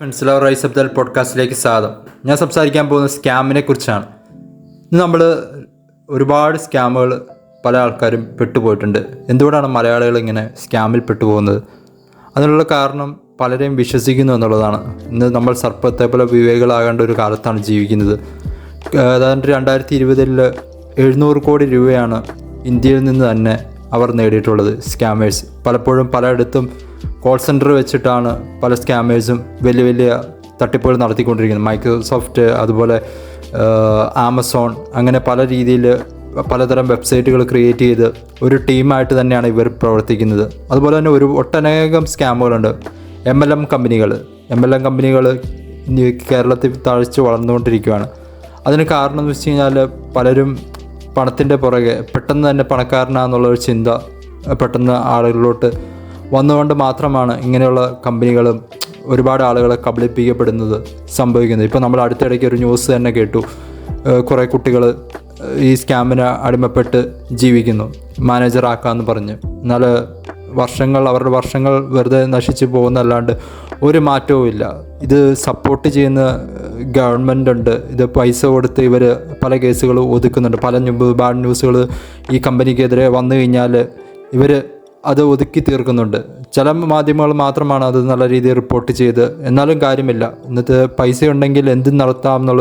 മനസ്സിലോ rice Abdel പോഡ്കാസ്റ്റിലേക്ക് സ്വാഗതം. ഞാൻ സംസാരിക്കാൻ പോകുന്ന സ്കാമിനെ കുറിച്ചാണ്. ഇന്ന് നമ്മൾ ഒരുപാട് സ്കാമുകൾ പല ആൾക്കാരും പെട്ടുപോയിട്ടുണ്ട്. എന്തുകൊണ്ടാണ് മലയാളികൾ ഇങ്ങനെ സ്കാമിൽ പെട്ടുപോകുന്നത്? അതിനുള്ള കാരണം പലരെയും വിശ്വസിക്കുന്നു എന്നുള്ളതാണ്. ഇന്ന് നമ്മൾ സർപ്പത്തെ പോലെ വിവേകികളാകേണ്ട ഒരു കാലത്താണ് ജീവിക്കുന്നത്. ഏതാണ്ട് 2020 700 കോടി രൂപയാണ് ഇന്ത്യയിൽ നിന്ന് തന്നെ അവർ നേടിയിട്ടുള്ളത് സ്കാമേഴ്സ്. പലപ്പോഴും പലയിടത്തും കോൾ സെൻറ്റർ വെച്ചിട്ടാണ് പല സ്കാമേഴ്സും വലിയ വലിയ തട്ടിപ്പുകൾ നടത്തിക്കൊണ്ടിരിക്കുന്നത്. മൈക്രോസോഫ്റ്റ്, അതുപോലെ ആമസോൺ, അങ്ങനെ പല രീതിയിൽ പലതരം വെബ്സൈറ്റുകൾ ക്രിയേറ്റ് ചെയ്ത് ഒരു ടീമായിട്ട് തന്നെയാണ് ഇവർ പ്രവർത്തിക്കുന്നത്. അതുപോലെ തന്നെ ഒട്ടനേകം സ്കാമുകളുണ്ട്. MLM കമ്പനികൾ കേരളത്തിൽ തഴച്ച് വളർന്നുകൊണ്ടിരിക്കുകയാണ്. അതിന് കാരണം എന്ന് വെച്ച് കഴിഞ്ഞാൽ പലരും പണത്തിൻ്റെ പുറകെ പെട്ടെന്ന് തന്നെ പണക്കാരനാണെന്നുള്ളൊരു ചിന്ത പെട്ടെന്ന് ആളുകളിലോട്ട് വന്നുകൊണ്ട് മാത്രമാണ് ഇങ്ങനെയുള്ള കമ്പനികളും ഒരുപാട് ആളുകളെ കബളിപ്പിക്കപ്പെടുന്നത് സംഭവിക്കുന്നത്. ഇപ്പോൾ നമ്മൾ അടുത്തിടയ്ക്ക് ഒരു ന്യൂസ് തന്നെ കേട്ടു. കുറേ കുട്ടികൾ ഈ സ്കാമിന് അടിമപ്പെട്ട് ജീവിക്കുന്നു, മാനേജറാക്കാമെന്ന് പറഞ്ഞ്. എന്നാൽ അവരുടെ വർഷങ്ങൾ വെറുതെ നശിച്ചു പോകുന്നതല്ലാണ്ട് ഒരു മാറ്റവും ഇല്ല. ഇത് സപ്പോർട്ട് ചെയ്യുന്ന ഗവൺമെൻറ് ഉണ്ട്. ഇത് പൈസ കൊടുത്ത് ഇവർ പല കേസുകൾ ഒതുക്കുന്നുണ്ട്. ഒരുപാട് ന്യൂസുകൾ ഈ കമ്പനിക്കെതിരെ വന്നു കഴിഞ്ഞാൽ ഇവർ അത് ഒതുക്കി തീർക്കുന്നുണ്ട്. ചില മാധ്യമങ്ങൾ മാത്രമാണ് അത് നല്ല രീതിയിൽ റിപ്പോർട്ട് ചെയ്ത്. എന്നാലും കാര്യമില്ല. ഇന്നത്തെ പൈസ ഉണ്ടെങ്കിൽ എന്തും നടത്താം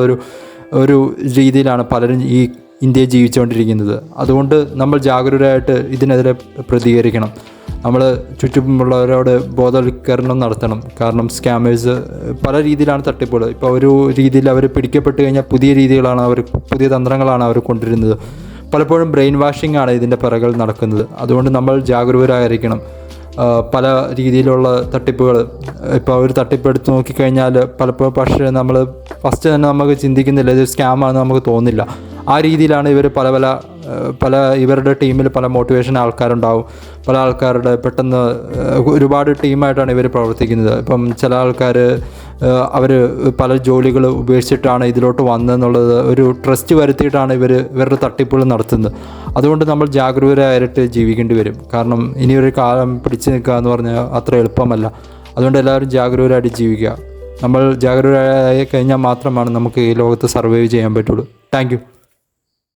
ഒരു രീതിയിലാണ് പലരും ഈ ഇന്ത്യയിൽ ജീവിച്ചുകൊണ്ടിരിക്കുന്നത്. അതുകൊണ്ട് നമ്മൾ ജാഗരൂകരായിട്ട് ഇതിനെതിരെ പ്രതികരിക്കണം. നമ്മൾ ചുറ്റുമുള്ളവരോട് ബോധവൽക്കരണം നടത്തണം. കാരണം സ്കാമേഴ്സ് പല രീതിയിലാണ് തട്ടിപ്പുകൾ. ഇപ്പോൾ ഒരു രീതിയിൽ അവർ പിടിക്കപ്പെട്ട് കഴിഞ്ഞാൽ പുതിയ തന്ത്രങ്ങളാണ് അവർ കൊണ്ടുവരുന്നത്. പലപ്പോഴും ബ്രെയിൻ വാഷിംഗ് ആണ് ഇതിൻ്റെ പിറകിൽ നടക്കുന്നത്. അതുകൊണ്ട് നമ്മൾ ജാഗരൂകരായിരിക്കണം. പല രീതിയിലുള്ള തട്ടിപ്പുകൾ, ഇപ്പോൾ ഒരു തട്ടിപ്പ് എടുത്ത് നോക്കിക്കഴിഞ്ഞാൽ പലപ്പോഴും പക്ഷേ നമ്മൾ ഫസ്റ്റ് തന്നെ നമുക്ക് ചിന്തിക്കുന്നില്ല, ഇത് സ്കാമാണെന്ന് നമുക്ക് തോന്നില്ല. ആ രീതിയിലാണ് ഇവർ ഇവരുടെ ടീമിൽ പല മോട്ടിവേഷൻ ആൾക്കാരുണ്ടാവും. പല ആൾക്കാരുടെ പെട്ടെന്ന് ഒരുപാട് ടീമായിട്ടാണ് ഇവർ പ്രവർത്തിക്കുന്നത്. ഇപ്പം ചില ആൾക്കാർ അവർ പല ജോലികൾ ഉപേക്ഷിച്ചിട്ടാണ് ഇതിലോട്ട് വന്നതെന്നുള്ളത് ഒരു ട്രസ്റ്റ് വരുത്തിയിട്ടാണ് ഇവരുടെ തട്ടിപ്പുകൾ നടത്തുന്നത്. അതുകൊണ്ട് നമ്മൾ ജാഗരൂകരായിട്ട് ജീവിക്കേണ്ടി വരും. കാരണം ഇനിയൊരു കാലം പിടിച്ചു നിൽക്കുക എന്ന് പറഞ്ഞാൽ അത്ര എളുപ്പമല്ല. അതുകൊണ്ട് എല്ലാവരും ജാഗരൂകരായിട്ട് ജീവിക്കുക. നമ്മൾ ജാഗരൂകരായി കഴിഞ്ഞാൽ മാത്രമാണ് നമുക്ക് ഈ ലോകത്ത് സർവൈവ് ചെയ്യാൻ പറ്റുള്ളൂ. Thank you.